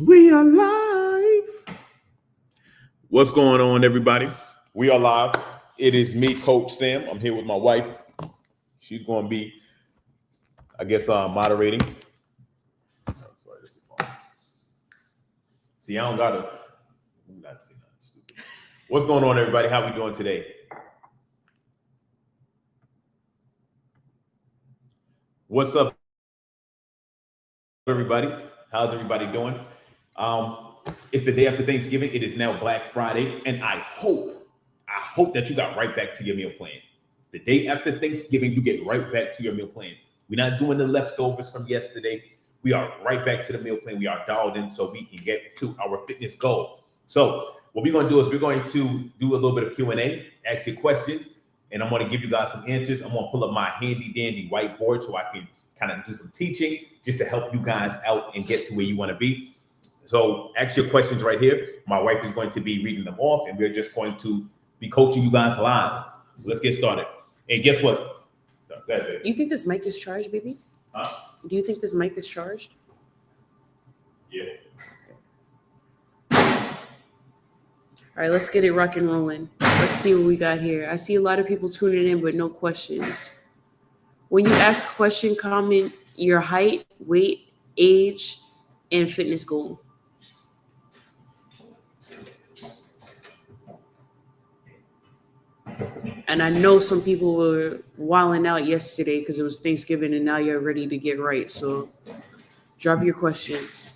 We are live. What's going on, everybody? We are live. It is me, Coach Sam. I'm here with my wife. She's going to be, I guess, moderating. Oh, sorry, this is fine. See, I don't got to. Not say nothing stupid. What's going on, everybody? How we doing today? What's up, everybody? How's everybody doing? It's the day after Thanksgiving. It is now Black Friday, and I hope that you got right back to your meal plan. The day after Thanksgiving, you get right back to your meal plan. We're not doing the leftovers from yesterday. We are right back to the meal plan. We are dialed in so we can get to our fitness goal. So what we're going to do is we're going to do a little bit of Q&A, ask you questions, and I'm going to give you guys some answers. I'm going to pull up my handy dandy whiteboard so I can kind of do some teaching just to help you guys out and get to where you want to be. So ask your questions right here. My wife is going to be reading them off, and we're just going to be coaching you guys live. Let's get started. And guess what? You think this mic is charged, baby? Huh? Do you think this mic is charged? Yeah. All right, let's get it rock and rolling. Let's see what we got here. I see a lot of people tuning in, but no questions. When you ask a question, comment your height, weight, age, and fitness goal. And I know some people were wilding out yesterday because it was Thanksgiving and now you're ready to get right. So drop your questions.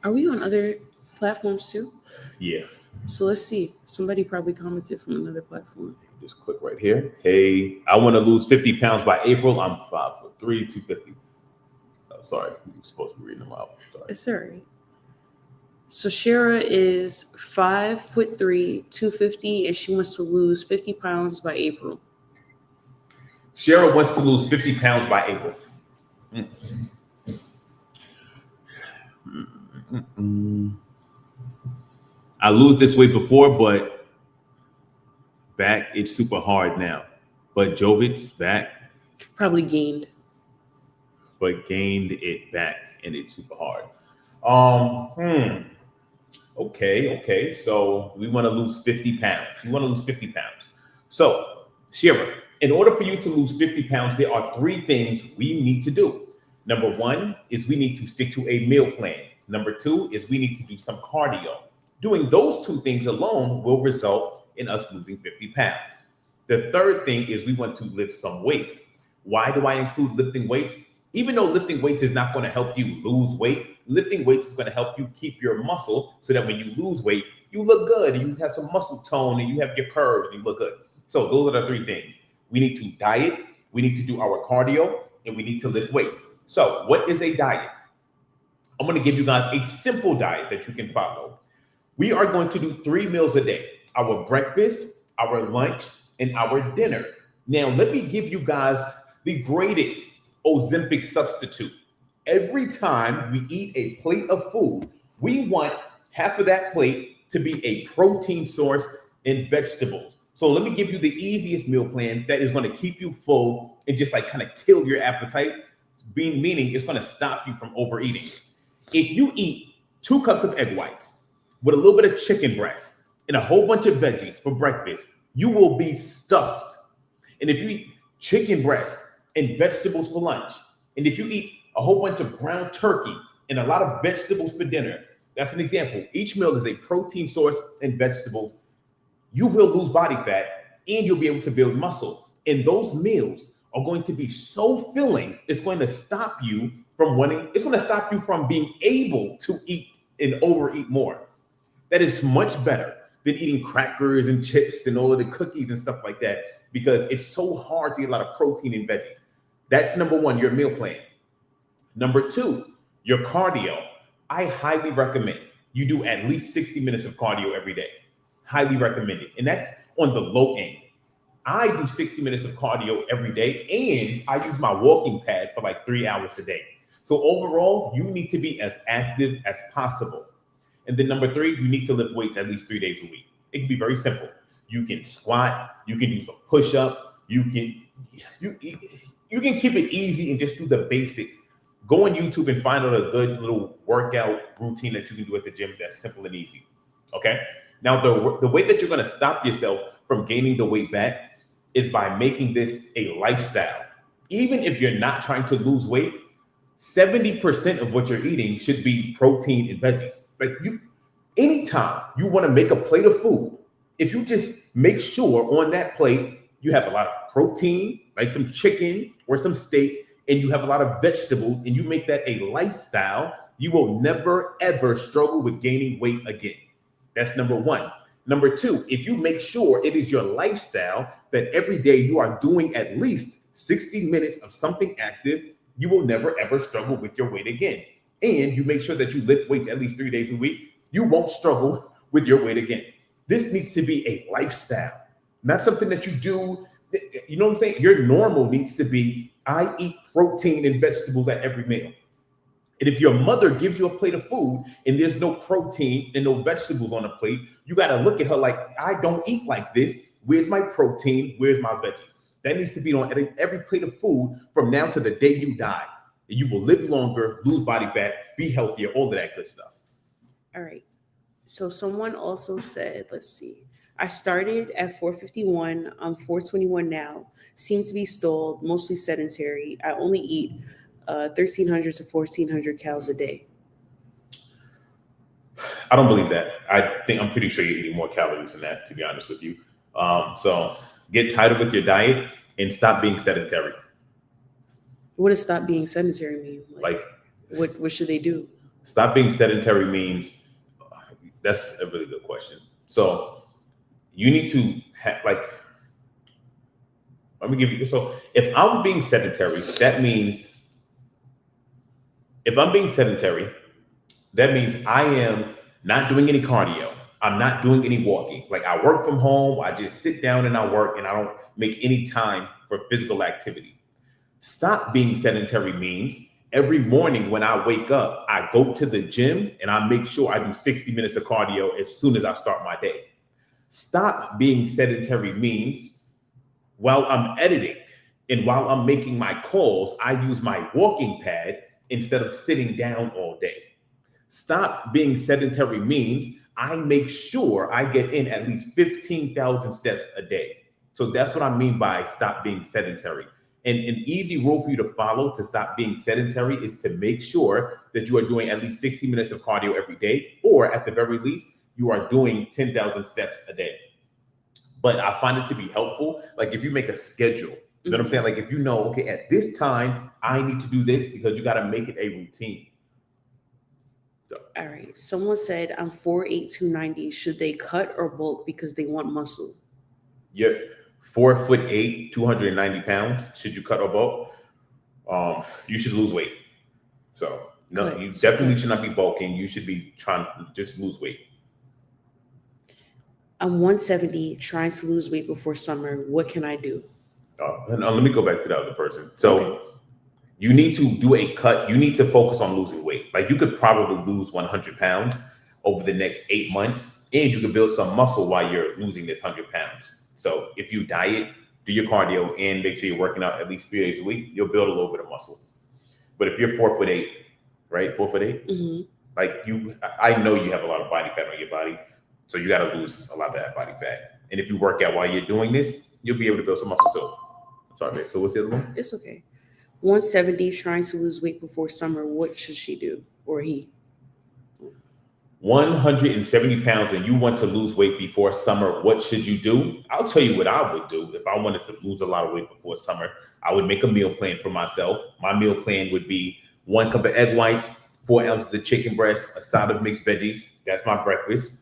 Are we on other platforms too? Yeah. So let's see. Somebody probably commented from another platform. Just click right here. Hey, I want to lose 50 pounds by April. I'm 5'3", 250. Oh, sorry, you're supposed to be reading them out. Sorry. It's all right. So Shara is 5'3", 250, and she wants to lose 50 pounds by April. Shara wants to lose 50 pounds by April. I lose this weight before, but back it's super hard now. But Jovic's back. Probably gained. But gained it back, and it's super hard. Okay. So we want to lose 50 pounds. You want to lose 50 pounds. So, Shira, in order for you to lose 50 pounds, there are 3 things we need to do. Number 1 is we need to stick to a meal plan. Number 2 is we need to do some cardio. Doing those 2 things alone will result in us losing 50 pounds. The third thing is we want to lift some weights. Why do I include lifting weights? Even though lifting weights is not going to help you lose weight, lifting weights is going to help you keep your muscle so that when you lose weight, you look good and you have some muscle tone and you have your curves and you look good. So those are the 3 things. We need to diet, we need to do our cardio, and we need to lift weights. So what is a diet? I'm going to give you guys a simple diet that you can follow. We are going to do 3 meals a day: our breakfast, our lunch, and our dinner. Now, let me give you guys the greatest Ozempic substitute. Every time we eat a plate of food, we want half of that plate to be a protein source in vegetables. So let me give you the easiest meal plan that is going to keep you full and just like kind of kill your appetite, meaning it's going to stop you from overeating. If you eat 2 cups of egg whites with a little bit of chicken breast and a whole bunch of veggies for breakfast, you will be stuffed. And if you eat chicken breast and vegetables for lunch, and if you eat a whole bunch of ground turkey and a lot of vegetables for dinner, that's an example. Each meal is a protein source and vegetables. You will lose body fat and you'll be able to build muscle. And those meals are going to be so filling, it's going to stop you from it's going to stop you from being able to eat and overeat more. That is much better than eating crackers and chips and all of the cookies and stuff like that, because it's so hard to get a lot of protein in veggies. That's number 1, your meal plan. Number 2, your cardio. I highly recommend you do at least 60 minutes of cardio every day. Highly recommend it. And that's on the low end. I do 60 minutes of cardio every day, and I use my walking pad for like 3 hours a day. So overall, you need to be as active as possible. And then number three, you need to lift weights at least 3 days a week. It can be very simple. You can squat, you can do some push-ups, you you can keep it easy and just do the basics. Go on YouTube and find out a good little workout routine that you can do at the gym that's simple and easy. Okay. Now, the way that you're going to stop yourself from gaining the weight back is by making this a lifestyle. Even if you're not trying to lose weight, 70% of what you're eating should be protein and veggies. Like anytime you want to make a plate of food, if you just make sure on that plate you have a lot of protein, like some chicken or some steak, and you have a lot of vegetables, and you make that a lifestyle, you will never, ever struggle with gaining weight again. That's number one. Number two, if you make sure it is your lifestyle that every day you are doing at least 60 minutes of something active, you will never, ever struggle with your weight again. And you make sure that you lift weights at least 3 days a week, you won't struggle with your weight again. This needs to be a lifestyle, not something that you do. You know what I'm saying? Your normal needs to be, I eat protein and vegetables at every meal. And if your mother gives you a plate of food and there's no protein and no vegetables on the plate, you got to look at her like, I don't eat like this. Where's my protein? Where's my veggies? That needs to be on every plate of food from now to the day you die. You will live longer, lose body fat, be healthier, all of that good stuff. All right. So someone also said, let's see. I started at 451. I'm 421 now. Seems to be stalled, mostly sedentary. I only eat 1,300 to 1,400 calories a day. I don't believe that. I'm pretty sure you're eating more calories than that, to be honest with you. So get tighter with your diet and stop being sedentary. What does stop being sedentary mean? Like what should they do? Stop being sedentary means, that's a really good question. So you need to let me give you, so if I'm being sedentary, that means I am not doing any cardio. I'm not doing any walking. Like I work from home, I just sit down and I work, and I don't make any time for physical activity. Stop being sedentary means every morning when I wake up, I go to the gym and I make sure I do 60 minutes of cardio as soon as I start my day. Stop being sedentary means while I'm editing and while I'm making my calls, I use my walking pad instead of sitting down all day. Stop being sedentary means I make sure I get in at least 15,000 steps a day. So that's what I mean by stop being sedentary. And an easy rule for you to follow to stop being sedentary is to make sure that you are doing at least 60 minutes of cardio every day, or at the very least, you are doing 10,000 steps a day. But I find it to be helpful. Like if you make a schedule, you know what I'm saying? Like if you know, okay, at this time, I need to do this, because you got to make it a routine. So. All right. Someone said I'm 4'8", 290. Should they cut or bulk because they want muscle? Yeah. 4'8", 290 pounds. Should you cut or bulk? You should lose weight. So no, you definitely should not be bulking. You should be trying to just lose weight. I'm 170, trying to lose weight before summer. What can I do? Let me go back to the other person. So you need to do a cut. You need to focus on losing weight. Like you could probably lose 100 pounds over the next 8 months, and you can build some muscle while you're losing this 100 pounds. So if you diet, do your cardio, and make sure you're working out at least 3 days a week, you'll build a little bit of muscle. But if you're 4'8", right? 4'8", mm-hmm. Like I know you have a lot of body fat on your body, so you got to lose a lot of that body fat. And if you work out while you're doing this, you'll be able to build some muscle too. I'm sorry, babe. So what's the other one? It's okay. 170, trying to lose weight before summer. What should she do, or he? 170 pounds and you want to lose weight before summer, what should you do? I'll tell you what I would do. If I wanted to lose a lot of weight before summer, I would make a meal plan for myself. My meal plan would be 1 cup of egg whites, 4 ounces of chicken breast, a side of mixed veggies. That's my breakfast.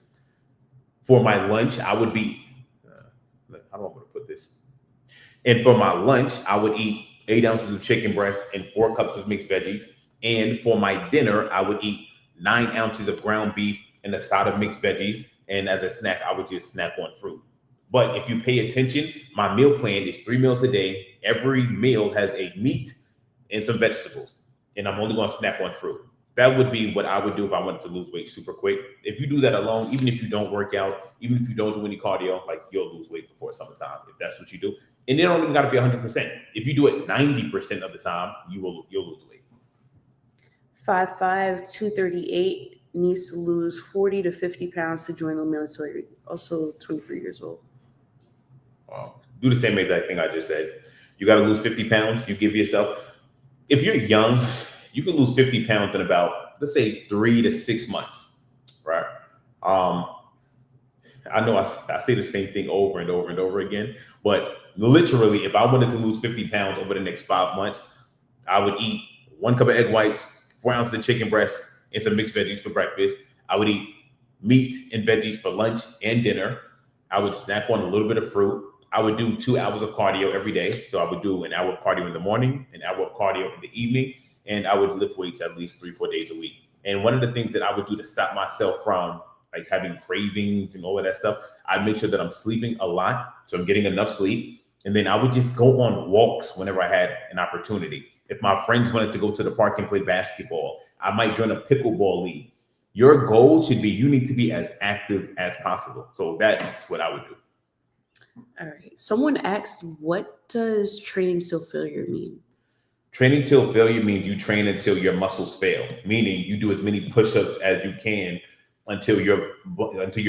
For my lunch, I would be, how do I want to put this? And for my lunch, I would eat 8 ounces of chicken breast and 4 cups of mixed veggies. And for my dinner, I would eat 9 ounces of ground beef and a side of mixed veggies. And as a snack, I would just snack on fruit. But if you pay attention, my meal plan is 3 meals a day. Every meal has a meat and some vegetables, and I'm only going to snack on fruit. That would be what I would do if I wanted to lose weight super quick. If you do that alone, even if you don't work out, even if you don't do any cardio, like you'll lose weight before summertime if that's what you do. And it don't even got to be 100%. If you do it 90% of the time, you'll lose weight. 5'5", 238, needs to lose 40 to 50 pounds to join the military. Also 23 years old. Do the same exact thing I just said. You got to lose 50 pounds. You give yourself, if you're young, you can lose 50 pounds in about, let's say, 3 to 6 months, right? I know I say the same thing over and over and over again, but literally, if I wanted to lose 50 pounds over the next 5 months, I would eat 1 cup of egg whites, 4 ounces of chicken breast, and some mixed veggies for breakfast. I would eat meat and veggies for lunch and dinner. I would snack on a little bit of fruit. I would do 2 hours of cardio every day. So I would do an hour of cardio in the morning, an hour of cardio in the evening, and I would lift weights at least 3-4 days a week. And one of the things that I would do to stop myself from like having cravings and all of that stuff, I'd make sure that I'm sleeping a lot. So I'm getting enough sleep. And then I would just go on walks whenever I had an opportunity. If my friends wanted to go to the park and play basketball, I might join a pickleball league. Your goal should be, you need to be as active as possible. So that's what I would do. All right. Someone asked, what does training till failure mean? Training till failure means you train until your muscles fail, meaning you do as many push-ups as you can until your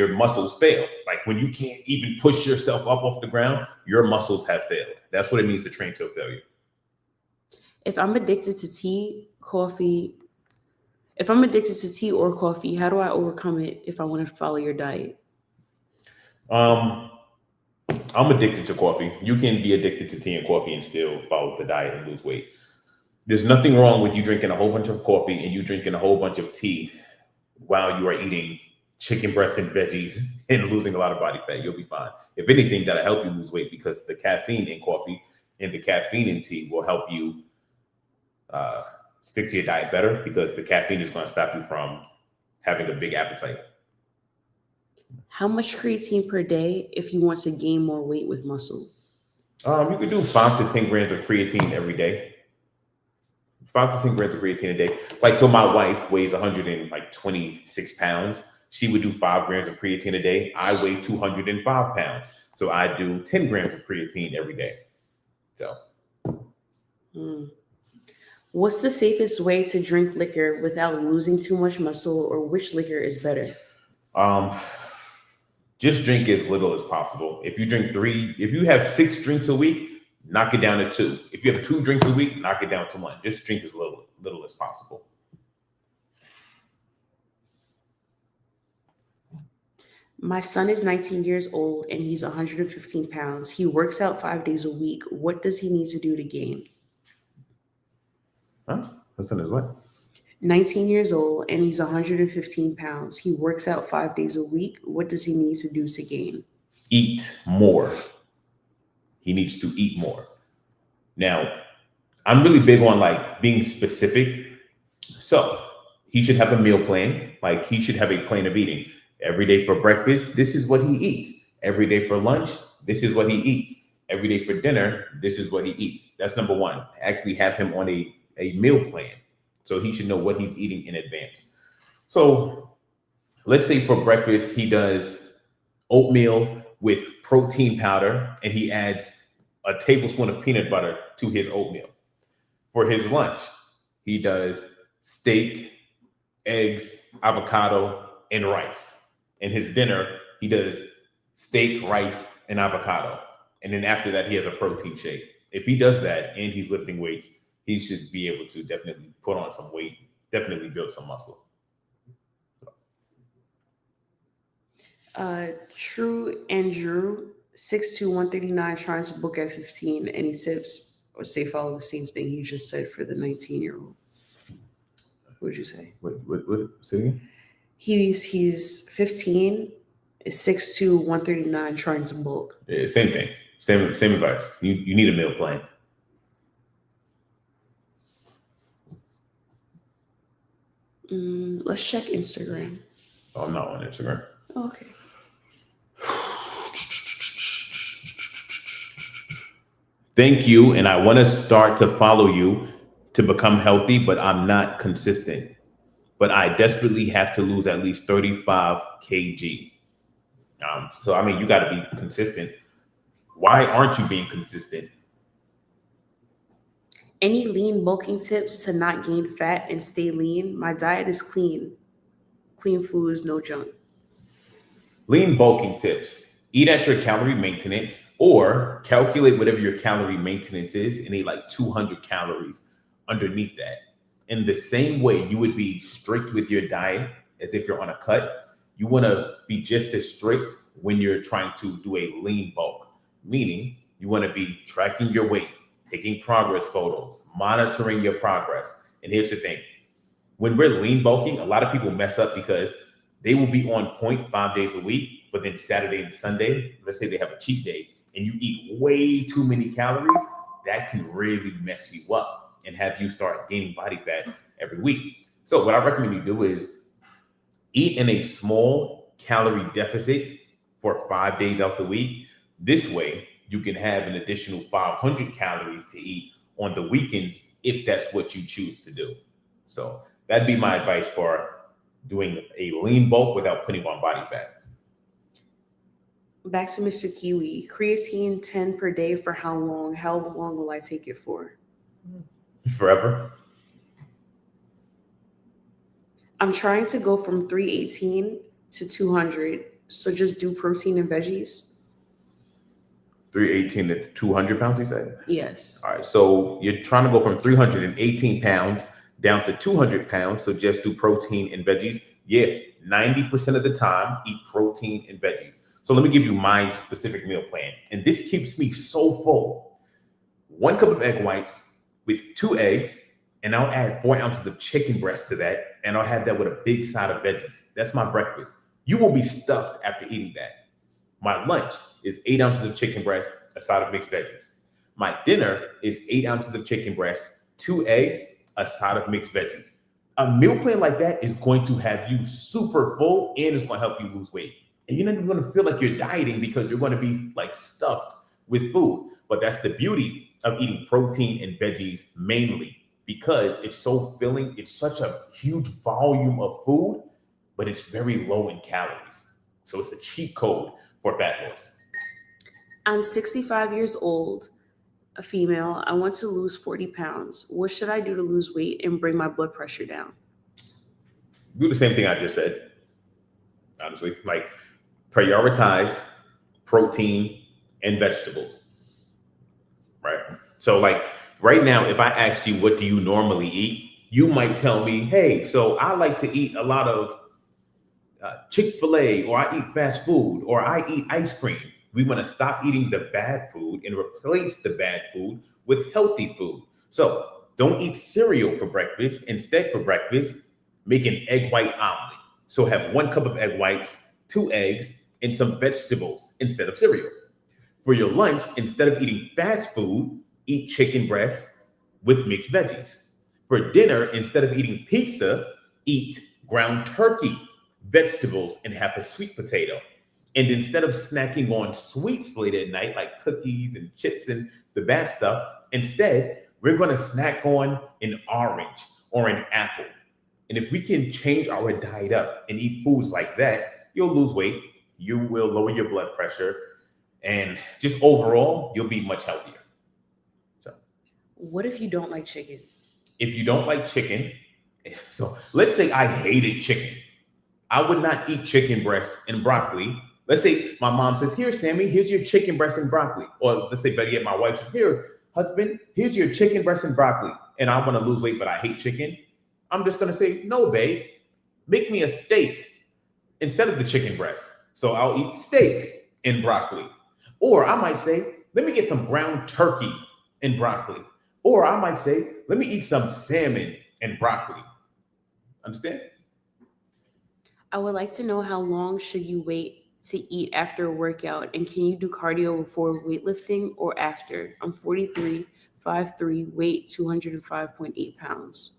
muscles fail. Like when you can't even push yourself up off the ground, your muscles have failed. That's what it means to train till failure. If I'm addicted to tea, coffee, if I'm addicted to tea or coffee, how do I overcome it if I want to follow your diet? I'm addicted to coffee. You can be addicted to tea and coffee and still follow the diet and lose weight. There's nothing wrong with you drinking a whole bunch of coffee and you drinking a whole bunch of tea while you are eating chicken breasts and veggies and losing a lot of body fat. You'll be fine. If anything, that'll help you lose weight because the caffeine in coffee and the caffeine in tea will help you stick to your diet better because the caffeine is going to stop you from having a big appetite. How much creatine per day if you want to gain more weight with muscle? You could do 5 to 10 grams of creatine every day. 5 to 10 grams of creatine a day. Like, so my wife weighs 126 pounds. She would do 5 grams of creatine a day. I weigh 205 pounds. So I do 10 grams of creatine every day. So. What's the safest way to drink liquor without losing too much muscle, or which liquor is better? Just drink as little as possible. If you have 6 drinks a week, knock it down to 2. If you have 2 drinks a week, knock it down to 1. Just drink as little as possible. My son is 19 years old and he's 115 pounds. He works out 5 days a week. What does he need to do to gain? Huh? My son is what? 19 years old and he's 115 pounds. He works out 5 days a week. What does he need to do to gain? Eat more. He needs to eat more. Now, I'm really big on like being specific. So he should have a meal plan. Like he should have a plan of eating. Every day for breakfast, this is what he eats. Every day for lunch, this is what he eats. Every day for dinner, this is what he eats. That's number one. Actually have him on a meal plan. So he should know what he's eating in advance. So let's say for breakfast, he does oatmeal with protein powder and he adds a tablespoon of peanut butter to his oatmeal. For his lunch, he does steak, eggs, avocado, and rice. And his dinner, he does steak, rice, and avocado. And then after that, he has a protein shake. If he does that and he's lifting weights, he should be able to definitely put on some weight, definitely build some muscle. True Andrew, 6'2", 139, trying to book at 15. Any tips or say follow the same thing he just said for the 19-year-old? What would you say? What? Say it again? He's 15, is 6'2", 139, trying to bulk. Yeah, same thing. Same advice. You need a meal plan. Let's check Instagram. Oh, I'm not on Instagram. Oh, okay. Thank you. And I want to start to follow you to become healthy, but I'm not consistent. But I desperately have to lose at least 35 kg. So, I mean, you got to be consistent. Why aren't you being consistent? Any lean bulking tips to not gain fat and stay lean? My diet is clean. Clean foods, no junk. Lean bulking tips. Eat at your calorie maintenance or calculate whatever your calorie maintenance is and eat like 200 calories underneath that. In the same way, you would be strict with your diet as if you're on a cut. You want to be just as strict when you're trying to do a lean bulk, meaning you want to be tracking your weight, taking progress photos, monitoring your progress. And here's the thing, when we're lean bulking, a lot of people mess up because they will be on point 5 days a week, but then Saturday and Sunday, let's say they have a cheat day and you eat way too many calories, that can really mess you up and have you start gaining body fat every week. So what I recommend you do is eat in a small calorie deficit for 5 days out the week. This way, you can have an additional 500 calories to eat on the weekends if that's what you choose to do. So that'd be my advice for doing a lean bulk without putting on body fat. Back to Mr. Kiwi. Creatine 10 per day for how long? How long will I take it for? Forever. I'm trying to go from 318 to 200. So just do protein and veggies? 318 to 200 pounds, he said? Yes. All right. So you're trying to go from 318 pounds down to 200 pounds. So just do protein and veggies. Yeah. 90% of the time, eat protein and veggies. So let me give you my specific meal plan. And this keeps me so full. 1 cup of egg whites with 2 eggs, and I'll add 4 ounces of chicken breast to that. And I'll have that with a big side of veggies. That's my breakfast. You will be stuffed after eating that. My lunch is 8 ounces of chicken breast, a side of mixed veggies. My dinner is 8 ounces of chicken breast, 2 eggs, a side of mixed veggies. A meal plan like that is going to have you super full and it's going to help you lose weight. And you're not even going to feel like you're dieting because you're going to be like stuffed with food. But that's the beauty of eating protein and veggies mainly because it's so filling. It's such a huge volume of food, but it's very low in calories. So it's a cheat code for fat loss. I'm 65 years old, a female. I want to lose 40 pounds. What should I do to lose weight and bring my blood pressure down? Do the same thing I just said. Honestly, like prioritize protein and vegetables, right? So like right now, if I ask you, what do you normally eat? You might tell me, hey, so I like to eat a lot of Chick-fil-A, or I eat fast food, or I eat ice cream. We want to stop eating the bad food and replace the bad food with healthy food. So don't eat cereal for breakfast. Instead, for breakfast, make an egg white omelet. So have 1 cup of egg whites, 2 eggs, and some vegetables instead of cereal. For your lunch, instead of eating fast food, eat chicken breast with mixed veggies. For dinner, instead of eating pizza, eat ground turkey, vegetables, and have a sweet potato. And instead of snacking on sweets late at night, like cookies and chips and the bad stuff, instead, we're going to snack on an orange or an apple. And if we can change our diet up and eat foods like that, you'll lose weight, you will lower your blood pressure, and just overall, you'll be much healthier. So, What if you don't like chicken? if you don't like chicken, so let's say I hated chicken. I would not eat chicken breast and broccoli. Let's say my mom says, here, Sammy, here's your chicken breast and broccoli. Or let's say, better yet, my wife says, here, husband, here's your chicken breast and broccoli. And I want to lose weight, but I hate chicken. I'm just going to say, no, babe, make me a steak instead of the chicken breast. So I'll eat steak and broccoli. Or I might say, let me get some ground turkey and broccoli. Or I might say, let me eat some salmon and broccoli. Understand? I would like to know, how long should you wait to eat after a workout? And can you do cardio before weightlifting or after? I'm 43, 5'3", weight 205.8 pounds.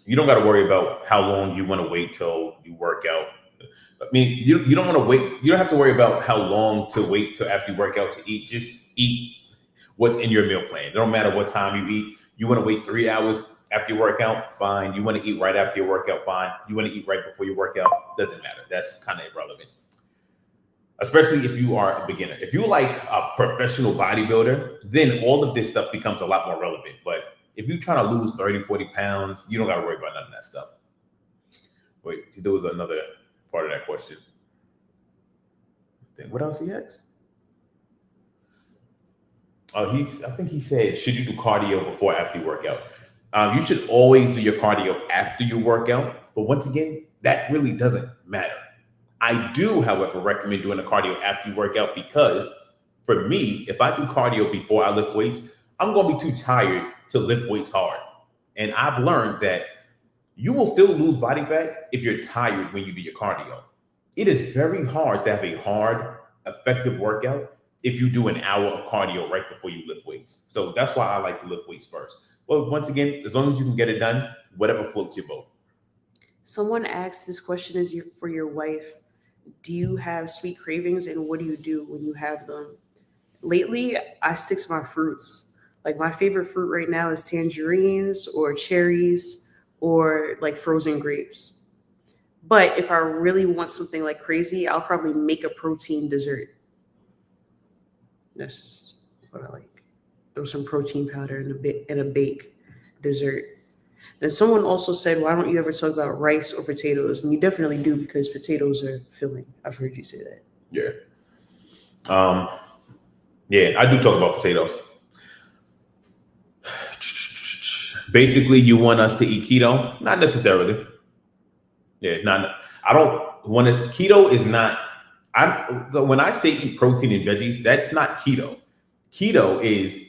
You don't got to worry about how long you want to wait till you work out. I mean, you don't want to wait. You don't have to worry about how long to wait till after you work out to eat. Just eat. what's in your meal plan. It don't matter what time you eat. You want to wait 3 hours after your workout, fine. You want to eat right after your workout, fine. You want to eat right before your workout, doesn't matter. That's kind of irrelevant, especially if you are a beginner. If you're like a professional bodybuilder, then all of this stuff becomes a lot more relevant. But if you're trying to lose 30, 40 pounds, you don't got to worry about none of that stuff. Wait, there was another part of that question. Then what else he asked? Oh, I think he said, should you do cardio before or after you work out? You should always do your cardio after you work out. But once again, that really doesn't matter. I do, however, recommend doing the cardio after you work out because for me, if I do cardio before I lift weights, I'm going to be too tired to lift weights hard. And I've learned that you will still lose body fat if you're tired when you do your cardio. It is very hard to have a hard, effective workout if you do an hour of cardio right before you lift weights. So that's why I like to lift weights first. Well, once again, as long as you can get it done, whatever floats your boat. Someone asked, this question is for your wife. Do you have sweet cravings and what do you do when you have them? Lately, I stick to my fruits. Like my favorite fruit right now is tangerines or cherries or like frozen grapes. But if I really want something like crazy, I'll probably make a protein dessert. That's what I like. Throw some protein powder in a bake dessert. And someone also said, why don't you ever talk about rice or potatoes? And you definitely do because potatoes are filling. I've heard you say that. Yeah. Yeah, I do talk about potatoes. Basically, you want us to eat keto? Not necessarily. Yeah, I don't want to. Keto is not. So when I say eat protein and veggies, that's not keto. Keto is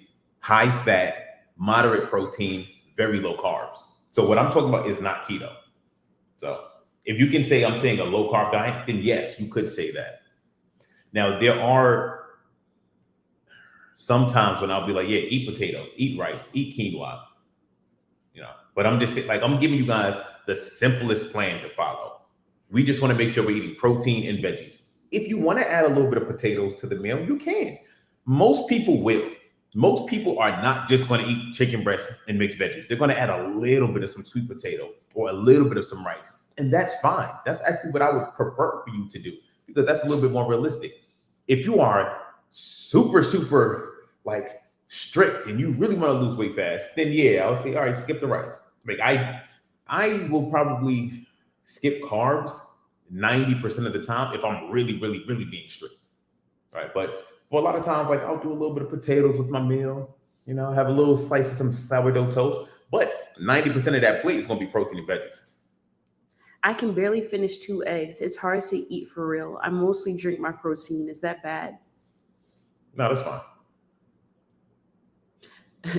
high fat, moderate protein, very low carbs. So what I'm talking about is not keto. So if you can say I'm saying a low carb diet, then yes, you could say that. Now there are sometimes when I'll be like, yeah, eat potatoes, eat rice, eat quinoa, but I'm just like, I'm giving you guys the simplest plan to follow. We just want to make sure we're eating protein and veggies. If you want to add a little bit of potatoes to the meal, you can. Most people will. Most people are not just going to eat chicken breast and mixed veggies. They're going to add a little bit of some sweet potato or a little bit of some rice. And that's fine. That's actually what I would prefer for you to do because that's a little bit more realistic. If you are super like strict and you really want to lose weight fast, then yeah, I'll say, all right, skip the rice. Like I will probably skip carbs 90% of the time if I'm really being strict. Right. But for a lot of times, like I'll do a little bit of potatoes with my meal, have a little slice of some sourdough toast, but 90% of that plate is going to be protein and veggies. I can barely finish 2 eggs. It's hard to eat for real. I mostly drink my protein. Is that bad? No, that's fine.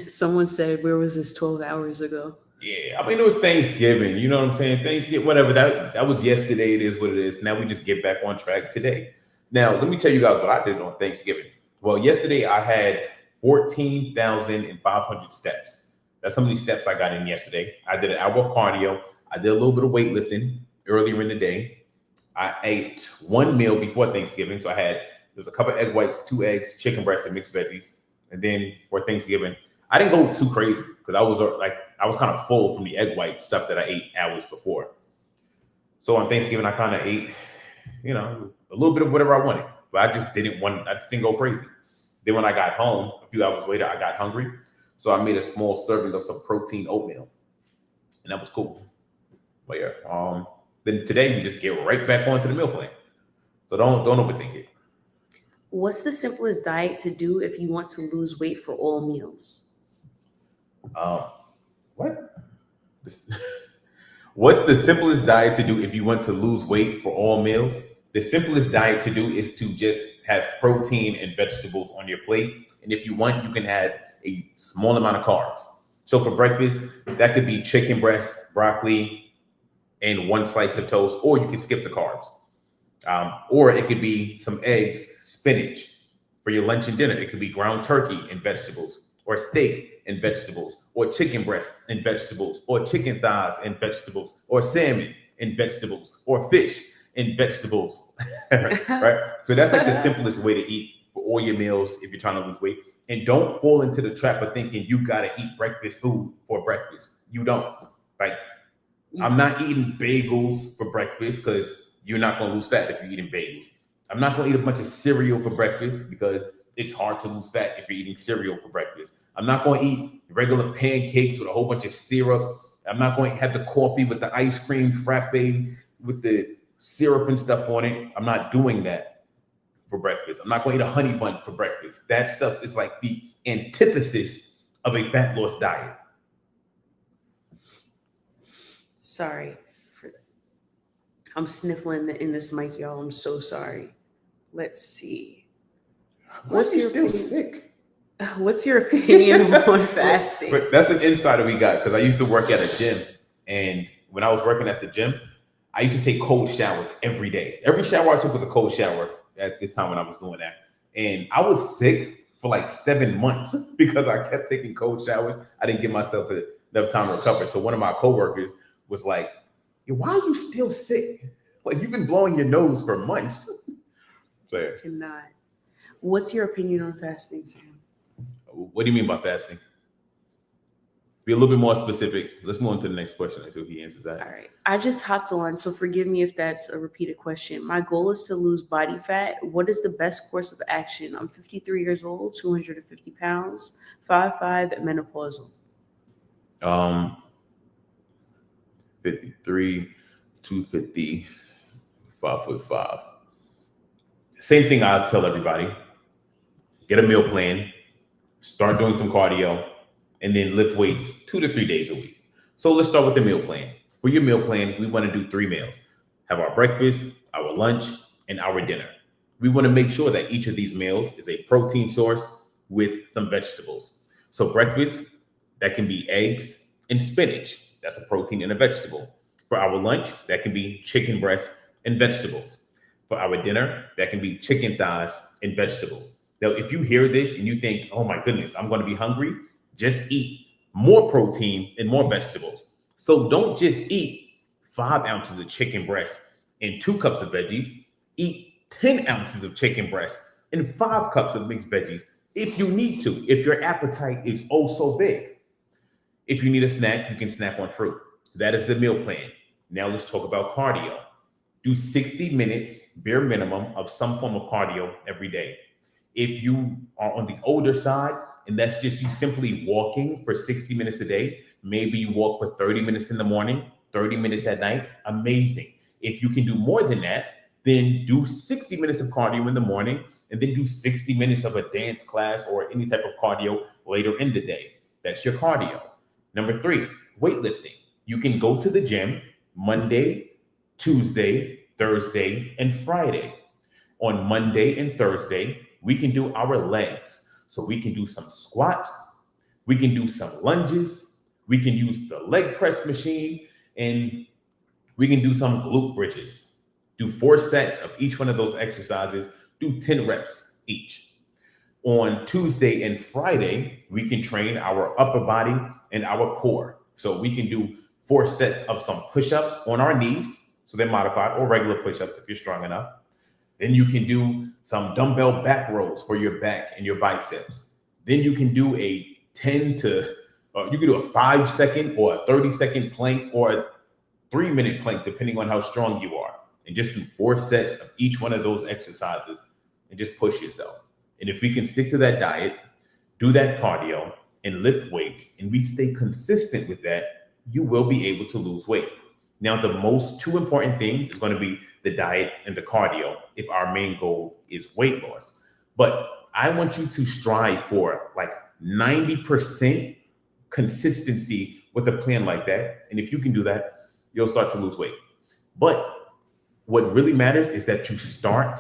Someone said, where was this 12 hours ago? Yeah, I mean, it was Thanksgiving. You know what I'm saying? Thanksgiving, whatever. That was yesterday. It is what it is. Now we just get back on track today. Now, let me tell you guys what I did on Thanksgiving. Well, yesterday I had 14,500 steps. That's how many steps I got in yesterday. I did an hour of cardio. I did a little bit of weightlifting earlier in the day. I ate one meal before Thanksgiving. So there was a couple of egg whites, 2 eggs, chicken breast, and mixed veggies. And then for Thanksgiving, I didn't go too crazy because I was kind of full from the egg white stuff that I ate hours before. So on Thanksgiving, I kind of ate, a little bit of whatever I wanted, but I just didn't go crazy. Then when I got home, a few hours later, I got hungry. So I made a small serving of some protein oatmeal and that was cool. But yeah, then today we just get right back onto the meal plan. So don't overthink it. What's the simplest diet to do if you want to lose weight for all meals? What? What's the simplest diet to do if you want to lose weight for all meals? The simplest diet to do is to just have protein and vegetables on your plate. And if you want, you can add a small amount of carbs. So for breakfast, that could be chicken breast, broccoli, and 1 slice of toast, or you can skip the carbs. Or it could be some eggs, spinach. For your lunch and dinner, it could be ground turkey and vegetables, or steak and vegetables, or chicken breast and vegetables, or chicken thighs and vegetables, or salmon and vegetables, or fish and vegetables. Right? So that's like the simplest way to eat for all your meals if you're trying to lose weight. And don't fall into the trap of thinking you gotta eat breakfast food for breakfast. You don't. Like, I'm not eating bagels for breakfast because you're not gonna lose fat if you're eating bagels. I'm not gonna eat a bunch of cereal for breakfast because it's hard to lose fat if you're eating cereal for breakfast. I'm not gonna eat regular pancakes with a whole bunch of syrup. I'm not going to have the coffee with the ice cream frappe with the syrup and stuff on it. I'm not doing that for breakfast. I'm not going to eat a honey bun for breakfast. That stuff is like the antithesis of a fat loss diet. Sorry. I'm sniffling in this mic, y'all. I'm so sorry. Let's see. Why are you still sick? What's your opinion on fasting? But that's an insider we got because I used to work at a gym. And when I was working at the gym, I used to take cold showers every day. Every shower I took was a cold shower at this time when I was doing that. And I was sick for like 7 months because I kept taking cold showers. I didn't give myself enough time to recover. So one of my coworkers was like, why are you still sick? Like, you've been blowing your nose for months. I cannot. What's your opinion on fasting, Sam? What do you mean by fasting? Be a little bit more specific. Let's move on to the next question until he answers that. All right. I just hopped on, so forgive me if that's a repeated question. My goal is to lose body fat. What is the best course of action? I'm 53 years old, 250 pounds, 5'5", menopausal. 53, 250, 5'5". Same thing I tell everybody. Get a meal plan, start doing some cardio, and then lift weights 2 to 3 days a week. So let's start with the meal plan. For your meal plan, we want to do 3 meals. Have our breakfast, our lunch, and our dinner. We want to make sure that each of these meals is a protein source with some vegetables. So breakfast, that can be eggs and spinach. That's a protein and a vegetable. For our lunch, that can be chicken breast and vegetables. For our dinner, that can be chicken thighs and vegetables. Now, if you hear this and you think, oh my goodness, I'm going to be hungry, just eat more protein and more vegetables. So don't just eat 5 ounces of chicken breast and 2 cups of veggies. Eat 10 ounces of chicken breast and 5 cups of mixed veggies if you need to, if your appetite is oh so big. If you need a snack, you can snack on fruit. That is the meal plan. Now let's talk about cardio. Do 60 minutes, bare minimum, of some form of cardio every day. If you are on the older side, and that's just you simply walking for 60 minutes a day, maybe you walk for 30 minutes in the morning, 30 minutes at night, amazing. If you can do more than that, then do 60 minutes of cardio in the morning, and then do 60 minutes of a dance class or any type of cardio later in the day. That's your cardio. Number 3, weightlifting. You can go to the gym Monday, Tuesday, Thursday, and Friday. On Monday and Thursday, we can do our legs. So we can do some squats, we can do some lunges, we can use the leg press machine, and we can do some glute bridges. Do 4 sets of each one of those exercises, do 10 reps each. On Tuesday and Friday, we can train our upper body and our core. So we can do 4 sets of some push-ups on our knees, so they're modified, or regular push-ups if you're strong enough. Then you can do some dumbbell back rows for your back and your biceps. Then you can do a 5-second or a 30-second plank or a 3-minute plank, depending on how strong you are. And just do 4 sets of each one of those exercises and just push yourself. And if we can stick to that diet, do that cardio, and lift weights, and we stay consistent with that, you will be able to lose weight. Now, the most 2 important things is going to be the diet and the cardio if our main goal is weight loss. But I want you to strive for like 90% consistency with a plan like that. And if you can do that, you'll start to lose weight. But what really matters is that you start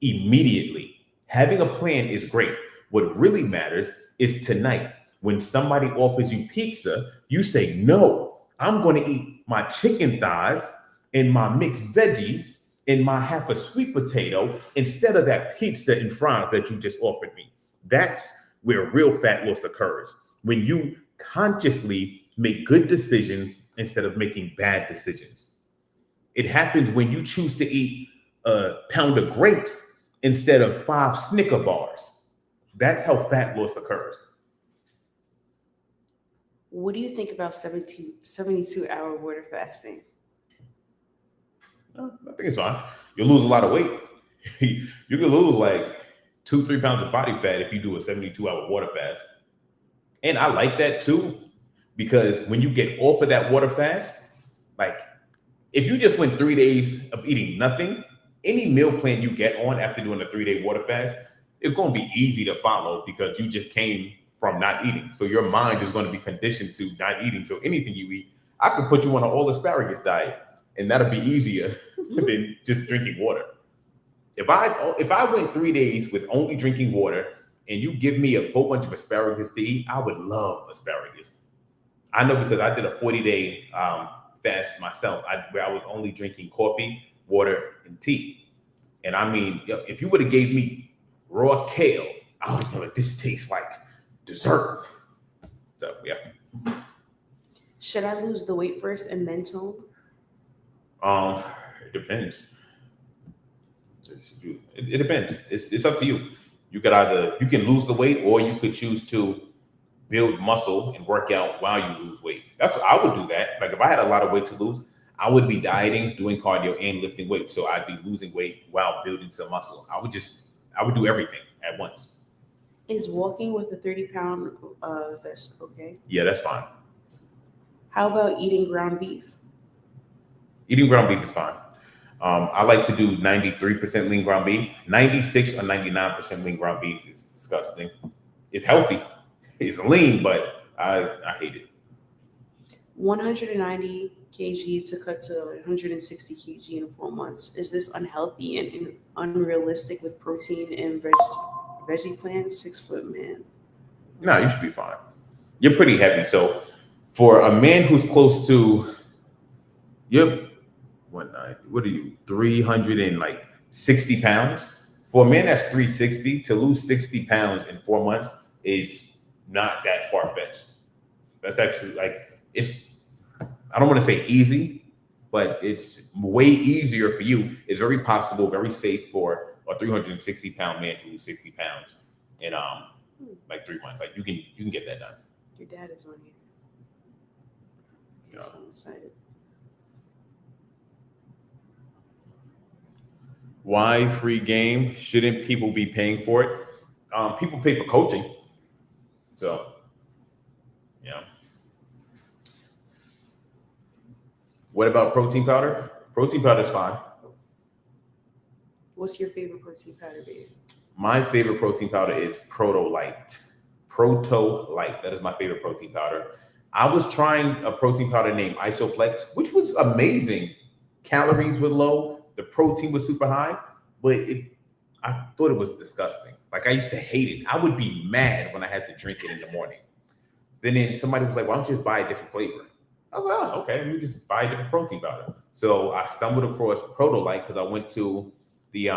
immediately. Having a plan is great. What really matters is tonight, when somebody offers you pizza, you say, no, I'm going to eat my chicken thighs and my mixed veggies and my half a sweet potato instead of that pizza and fries that you just offered me. That's where real fat loss occurs. When you consciously make good decisions instead of making bad decisions. It happens when you choose to eat a pound of grapes instead of 5 Snicker bars. That's how fat loss occurs. What do you think about 72-hour water fasting? I think it's fine. You'll lose a lot of weight. You can lose like 2-3 pounds of body fat if you do a 72-hour water fast. And I like that too, because when you get off of that water fast, like if you just went 3 days of eating nothing, any meal plan you get on after doing a 3-day water fast is going to be easy to follow because you just came from not eating. So your mind is going to be conditioned to not eating. So anything you eat, I could put you on an all asparagus diet, and that'll be easier than just drinking water. If I went 3 days with only drinking water and you give me a whole bunch of asparagus to eat, I would love asparagus. I know because I did a 40-day fast myself, where I was only drinking coffee, water, and tea. And I mean, if you would have gave me raw kale, I would be like, this tastes like dessert. So yeah. Should I lose the weight first and then tone? It depends. It depends. It's up to you. You can lose the weight, or you could choose to build muscle and work out while you lose weight. That's what I would do. That like if I had a lot of weight to lose, I would be dieting, doing cardio, and lifting weights. So I'd be losing weight while building some muscle. I would do everything at once. Is walking with a 30-pound vest okay? Yeah, that's fine. How about eating ground beef? Eating ground beef is fine. I like to do 93% lean ground beef. 96 or 99% lean ground beef is disgusting. It's healthy. It's lean, but I hate it. 190 kg to cut to 160 kg in 4 months. Is this unhealthy and unrealistic with protein and veggie plans? 6-foot man. No, you should be fine. You're pretty heavy. So for a man who's close to, you're 190, what are you, 360 pounds? For a man that's 360, to lose 60 pounds in 4 months is not that far-fetched. That's actually I don't want to say easy, but it's way easier for you. It's very possible, very safe for a 360-pound man to lose 60 pounds in like 3 months. Like you can get that done. Your dad is on here. Yeah. So excited. Why free game? Shouldn't people be paying for it? People pay for coaching. So, yeah. What about protein powder? Protein powder is fine. What's your favorite protein powder, babe? My favorite protein powder is Proto Light. Proto Light. That is my favorite protein powder. I was trying a protein powder named Isoflex, which was amazing. Calories were low. The protein was super high, but I thought it was disgusting. Like I used to hate it. I would be mad when I had to drink it in the morning. Then somebody was like, why don't you just buy a different flavor? I was like, oh, okay, let me just buy a different protein powder. So I stumbled across Proto Light because I went to the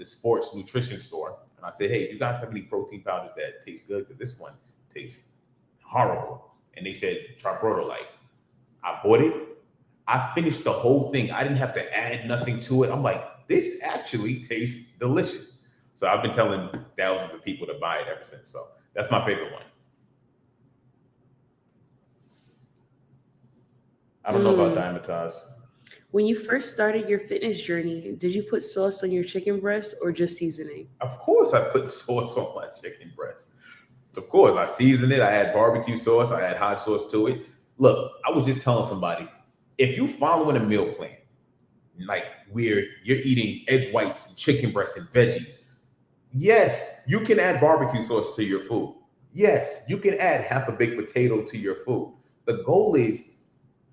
sports nutrition store and I said, hey, do you guys have any protein powders that taste good? Because this one tastes horrible. And they said, try Proto Light. I bought it. I finished the whole thing. I didn't have to add nothing to it. I'm like, this actually tastes delicious. So I've been telling thousands of people to buy it ever since. So that's my favorite one. I don't know about Diamatize. When you first started your fitness journey, did you put sauce on your chicken breast or just seasoning? Of course I put sauce on my chicken breast. Of course, I seasoned it. I add barbecue sauce. I add hot sauce to it. Look, I was just telling somebody, if you're following a meal plan, like where you're eating egg whites and chicken breasts and veggies, yes, you can add barbecue sauce to your food. Yes, you can add half a baked potato to your food. The goal is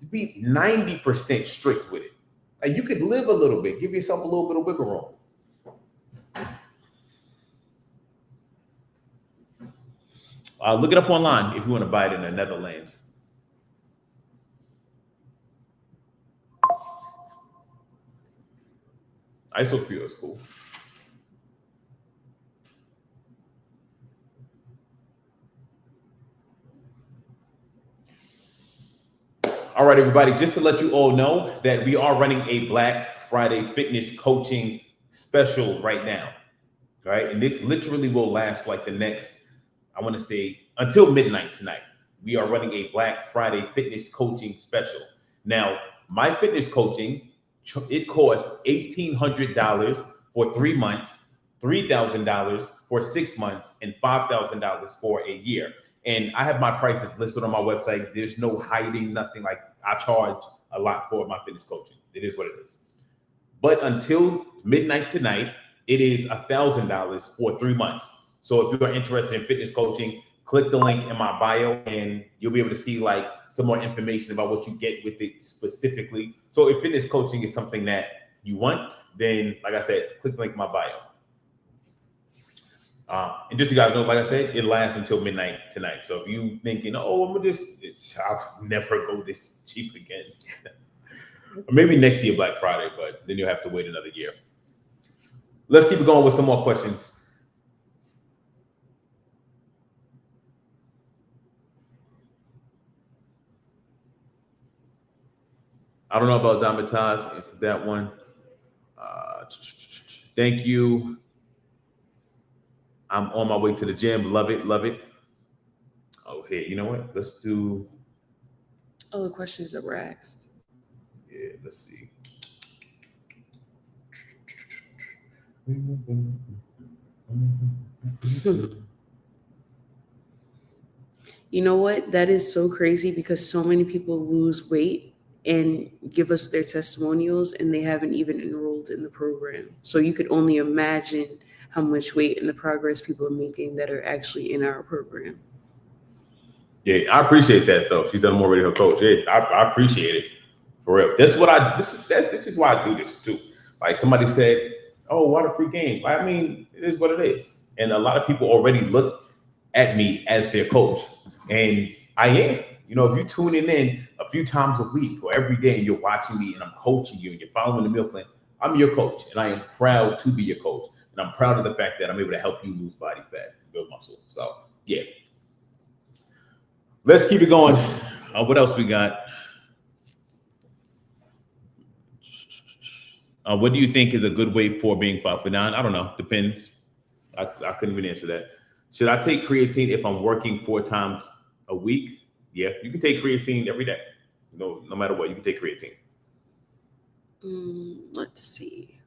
to be 90% strict with it. Like you could live a little bit, give yourself a little bit of wiggle room. Look it up online if you want to buy it in the Netherlands. Isopure is cool. All right, everybody, just to let you all know that we are running a Black Friday fitness coaching special right now. right? And this literally will last for like the next, I want to say, until midnight tonight. We are running a Black Friday fitness coaching special. Now, my fitness coaching, it costs $1,800 for 3 months, $3,000 for 6 months, and $5,000 for a year. And I have my prices listed on my website. There's no hiding, nothing. Like, I charge a lot for my fitness coaching. It is what it is. But until midnight tonight, it is $1,000 for 3 months. So if you are interested in fitness coaching, click the link in my bio and you'll be able to see like some more information about what you get with it specifically. So if fitness coaching is something that you want, then like I said, click the link in my bio. And just so you guys know, like I said, it lasts until midnight tonight. So if you thinking, oh, I'll never go this cheap again. Or maybe next year, Black Friday, but then you'll have to wait another year. Let's keep going with some more questions. I don't know about Damatage. It's that one. Thank you. I'm on my way to the gym. Love it. Love it. Oh, hey, you know what? Let's do. All the questions that were asked. Yeah, let's see. You know what? That is so crazy because so many people lose weight and give us their testimonials and they haven't even enrolled in the program. So you could only imagine how much weight and the progress people are making that are actually in our program. Yeah, I appreciate that though. She's done more already, her coach. Yeah, I appreciate it. For real. This is why I do this too. Like somebody said, oh, what a free game. I mean, it is what it is. And a lot of people already look at me as their coach. And I am. You know, if you're tuning in a few times a week or every day and you're watching me and I'm coaching you and you're following the meal plan, I'm your coach. And I am proud to be your coach. And I'm proud of the fact that I'm able to help you lose body fat, build muscle. So yeah. Let's keep it going. What else we got? What do you think is a good weight for being 5'9"? I don't know. Depends. I couldn't even answer that. Should I take creatine if I'm working 4 times a week? Yeah, you can take creatine every day. No matter what, you can take creatine. Let's see.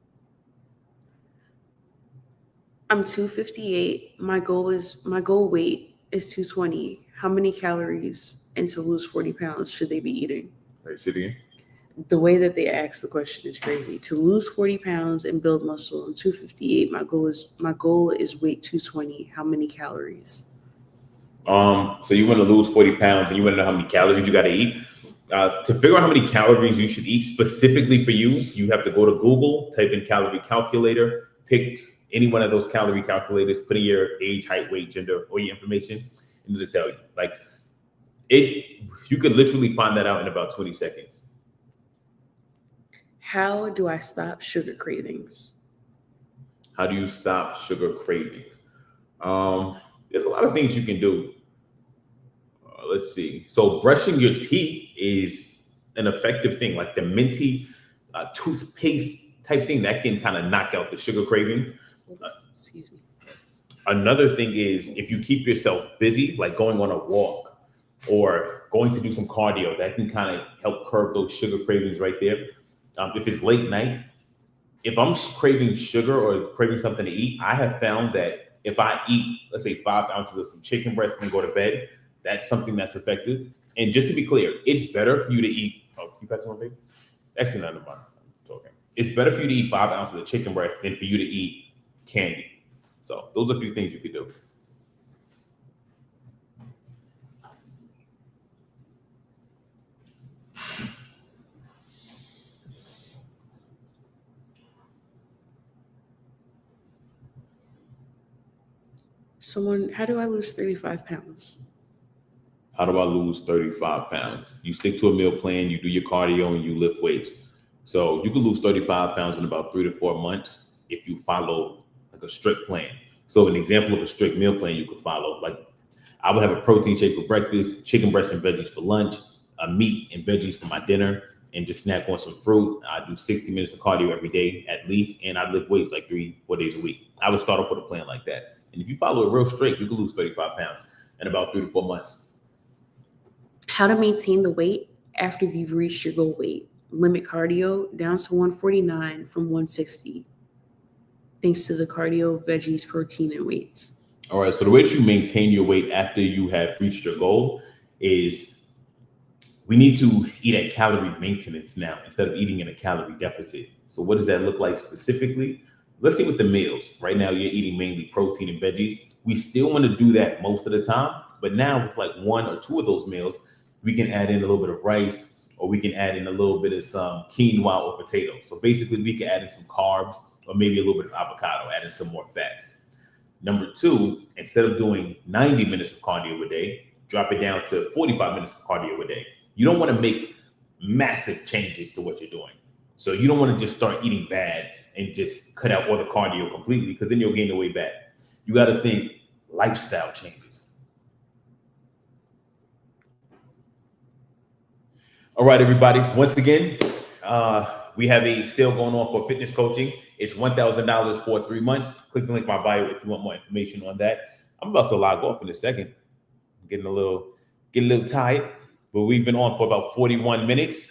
I'm 258. My goal weight is 220. How many calories and to lose 40 pounds should they be eating? Right, sit again. The way that they ask the question is crazy. To lose 40 pounds and build muscle, I'm 258. My goal is weight 220. How many calories? So you want to lose 40 pounds and you want to know how many calories you got to eat. To figure out how many calories you should eat specifically for you, you have to go to Google, type in calorie calculator, pick any one of those calorie calculators, put in your age, height, weight, gender, or your information, and it'll tell you. Like you could literally find that out in about 20 seconds. How do I stop sugar cravings? How do you stop sugar cravings? There's a lot of things you can do. Let's see. So brushing your teeth is an effective thing, like the minty toothpaste type thing that can kind of knock out the sugar craving. Excuse me. Another thing is if you keep yourself busy, like going on a walk or going to do some cardio, that can kind of help curb those sugar cravings right there. If it's late night, if I'm craving sugar or craving something to eat, I have found that if I eat, let's say 5 ounces of some chicken breast and go to bed, that's something that's effective. And just to be clear, it's better for you to eat. Oh, you pass one, baby? Actually, none of mine. Okay. It's better for you to eat 5 ounces of chicken breast than for you to eat candy. So those are a few things you could do. How do I lose 35 pounds? How do I lose 35 pounds? You stick to a meal plan, you do your cardio, and you lift weights. So you can lose 35 pounds in about 3 to 4 months if you follow like a strict plan. So an example of a strict meal plan you could follow, like I would have a protein shake for breakfast, chicken breast and veggies for lunch, a meat and veggies for my dinner, and just snack on some fruit. I do 60 minutes of cardio every day at least, and I lift weights like 3-4 days a week. I would start off with a plan like that. And if you follow it real straight, you can lose 35 pounds in about 3 to 4 months. How to maintain the weight after you've reached your goal weight. Limit cardio down to 149 from 160. Thanks to the cardio, veggies, protein, and weights. All right. So the way that you maintain your weight after you have reached your goal is we need to eat at calorie maintenance now instead of eating in a calorie deficit. So what does that look like specifically? Let's see with the meals. Right now, you're eating mainly protein and veggies. We still want to do that most of the time. But now with like 1 or 2 of those meals, we can add in a little bit of rice, or we can add in a little bit of some quinoa or potato. So basically we can add in some carbs or maybe a little bit of avocado, add in some more fats. Number 2, instead of doing 90 minutes of cardio a day, drop it down to 45 minutes of cardio a day. You don't want to make massive changes to what you're doing. So you don't want to just start eating bad and just cut out all the cardio completely, because then you'll gain the weight back. You got to think lifestyle changes. All right, everybody. Once again, we have a sale going on for fitness coaching. It's $1,000 for 3 months. Click the link in my bio if you want more information on that. I'm about to log off in a second. I'm getting a little tired, but we've been on for about 41 minutes.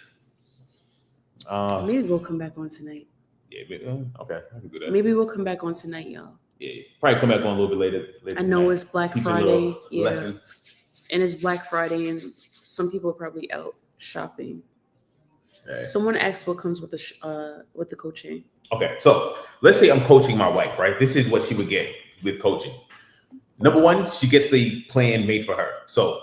Maybe we'll come back on tonight. Yeah, okay, I can do that. Maybe we'll come back on tonight, y'all. Yeah, probably come back on a little bit later I know tonight. it's Black Teach Friday. Yeah, lesson. And it's Black Friday, and some people are probably out shopping. Right. Someone asked what comes with the coaching. Okay, so let's say I'm coaching my wife, right? This is what she would get with coaching. Number 1, she gets the plan made for her. So,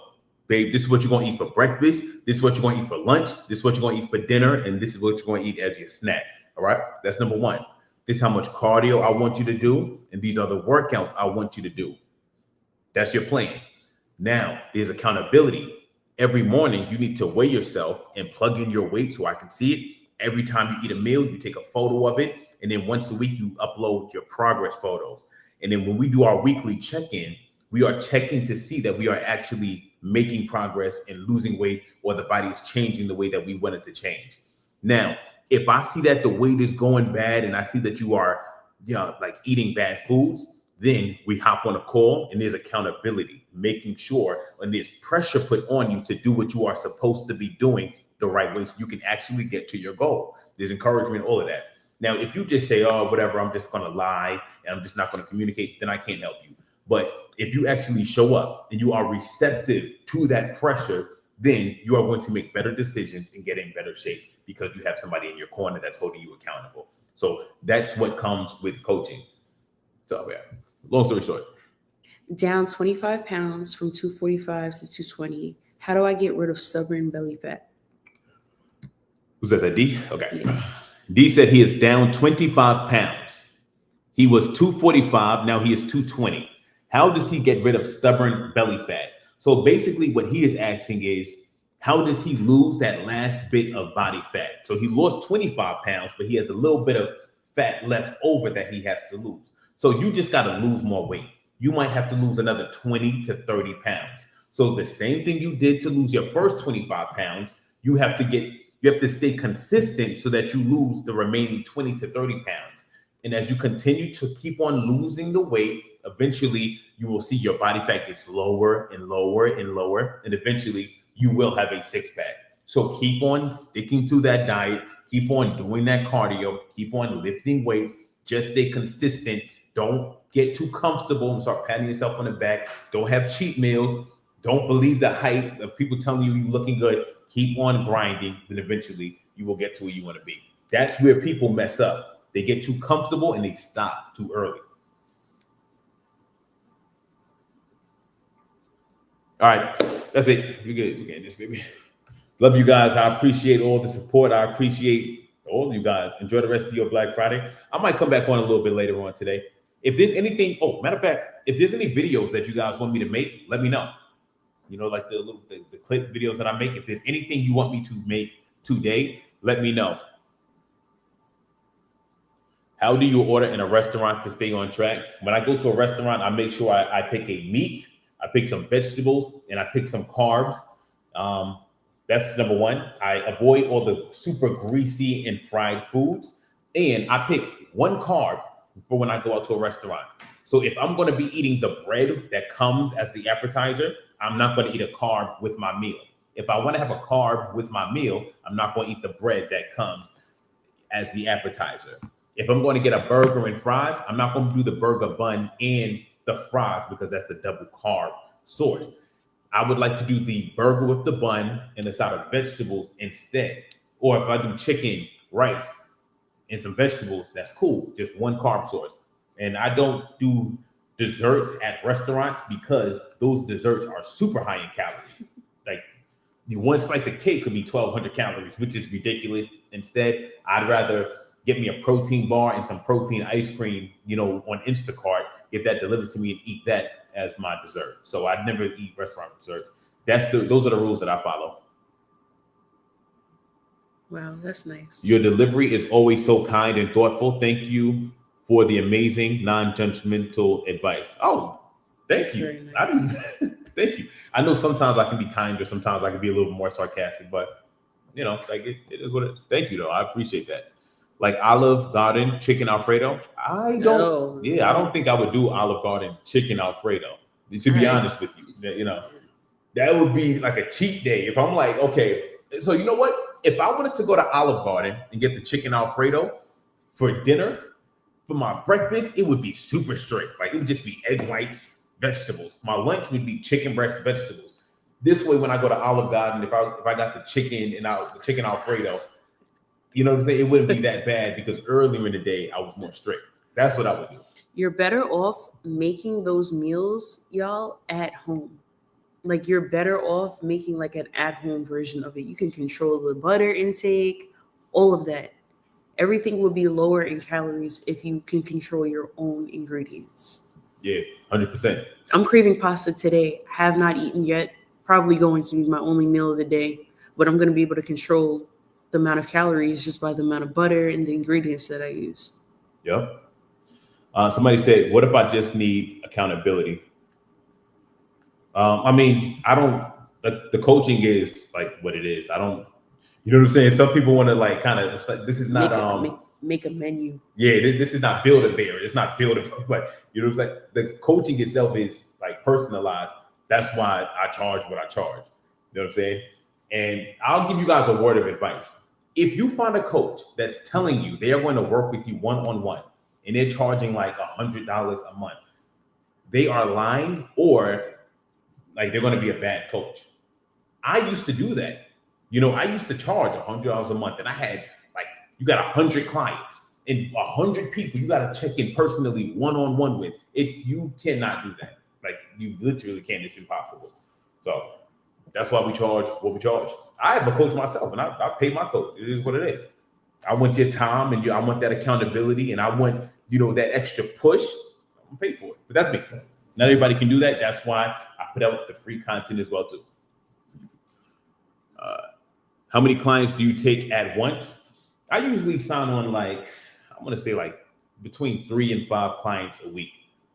babe, this is what you're going to eat for breakfast. This is what you're going to eat for lunch. This is what you're going to eat for dinner. And this is what you're going to eat as your snack. All right. That's number 1. This is how much cardio I want you to do. And these are the workouts I want you to do. That's your plan. Now, there's accountability. Every morning, you need to weigh yourself and plug in your weight so I can see it. Every time you eat a meal, you take a photo of it. And then once a week, you upload your progress photos. And then when we do our weekly check-in, we are checking to see that we are actually making progress and losing weight, or the body is changing the way that we want it to change. Now, if I see that the weight is going bad and I see that you are, like eating bad foods, then we hop on a call and there's accountability, making sure when there's pressure put on you to do what you are supposed to be doing the right way so you can actually get to your goal. There's encouragement, all of that. Now, if you just say, oh, whatever, I'm just going to lie and I'm just not going to communicate, then I can't help you. But if you actually show up and you are receptive to that pressure, then you are going to make better decisions and get in better shape because you have somebody in your corner that's holding you accountable. So that's what comes with coaching. So, yeah, long story short. Down 25 pounds from 245 to 220. How do I get rid of stubborn belly fat? Who's that D? Okay. Yeah. D said he is down 25 pounds. He was 245. Now he is 220. How does he get rid of stubborn belly fat? So basically what he is asking is, how does he lose that last bit of body fat? So he lost 25 pounds, but he has a little bit of fat left over that he has to lose. So you just got to lose more weight. You might have to lose another 20 to 30 pounds. So the same thing you did to lose your first 25 pounds, you have to stay consistent so that you lose the remaining 20 to 30 pounds. And as you continue to keep on losing the weight, eventually you will see your body fat gets lower and lower and lower. And eventually you will have a six-pack. So keep on sticking to that diet. Keep on doing that cardio. Keep on lifting weights. Just stay consistent. Don't get too comfortable and start patting yourself on the back. Don't have cheat meals. Don't believe the hype of people telling you you're looking good. Keep on grinding, then eventually you will get to where you want to be. That's where people mess up. They get too comfortable and they stop too early. All right, that's it. We're good. We're getting this, baby. Love you guys. I appreciate all the support. I appreciate all of you guys. Enjoy the rest of your Black Friday. I might come back on a little bit later on today. If there's anything, matter of fact, if there's any videos that you guys want me to make, let me know. You know, like the clip videos that I make. If there's anything you want me to make today, let me know. How do you order in a restaurant to stay on track? When I go to a restaurant, I make sure I pick a meat, I pick some vegetables, and I pick some carbs. That's number one. I avoid all the super greasy and fried foods. And I pick one carb for when I go out to a restaurant. So if I'm going to be eating the bread that comes as the appetizer, I'm not going to eat a carb with my meal. If I want to have a carb with my meal, I'm not going to eat the bread that comes as the appetizer. If I'm going to get a burger and fries, I'm not going to do the burger bun and the fries because that's a double carb source. I would like to do the burger with the bun and a side of vegetables instead. Or if I do chicken, rice, and some vegetables, that's cool. Just one carb source. And I don't do desserts at restaurants because those desserts are super high in calories. Like the one slice of cake could be 1,200 calories, which is ridiculous. Instead, I'd rather get me a protein bar and some protein ice cream, on Instacart, get that delivered to me and eat that as my dessert. So I never eat restaurant desserts. Those are the rules that I follow. Wow, that's nice. Your delivery is always so kind and thoughtful. Thank you for the amazing, non-judgmental advice. Oh, thank you. Nice. Thank you. I know sometimes I can be kinder, sometimes I can be a little more sarcastic, but it is what it is. Thank you though. I appreciate that. Like Olive Garden chicken Alfredo. I don't think I would do Olive Garden chicken Alfredo. To be honest with you, that would be like a cheat day. If I'm like, okay, so you know what? If I wanted to go to Olive Garden and get the chicken Alfredo for dinner, for my breakfast, it would be super strict. Like it would just be egg whites, vegetables. My lunch would be chicken breast, vegetables. This way, when I go to Olive Garden, if I got the chicken and the chicken Alfredo, you know what I'm saying? It wouldn't be that bad because earlier in the day I was more strict. That's what I would do. You're better off making those meals, y'all, at home. Like you're better off making like an at-home version of it. You can control the butter intake, all of that. Everything will be lower in calories if you can control your own ingredients. Yeah, 100%. I'm craving pasta today. Have not eaten yet. Probably going to be my only meal of the day, but I'm going to be able to control the amount of calories just by the amount of butter and the ingredients that I use. Yep. Somebody said, what if I just need accountability? I don't, the coaching is like what it is. I don't, you know what I'm saying? Some people want to like kind of, this is not, make a menu. Yeah, this is not build a bear. It's not build a, like, it's like the coaching itself is like personalized. That's why I charge what I charge. You know what I'm saying? And I'll give you guys a word of advice. If you find a coach that's telling you they are going to work with you one-on-one and they're charging like $100 a month, they are lying or like they're going to be a bad coach. I used to do that. I used to charge $100 a month and I had like, you got 100 clients and 100 people you got to check in personally one-on-one with. You cannot do that. Like you literally can't. It's impossible. So that's why we charge what we charge. I have a coach myself and I pay my coach. It is what it is. I want your time and I want that accountability and I want, that extra push. I'm pay for it. But that's me. Not everybody can do that. That's why I put out the free content as well too. How many clients do you take at once? I usually sign on like, I want to say like between 3 and 5 clients a week.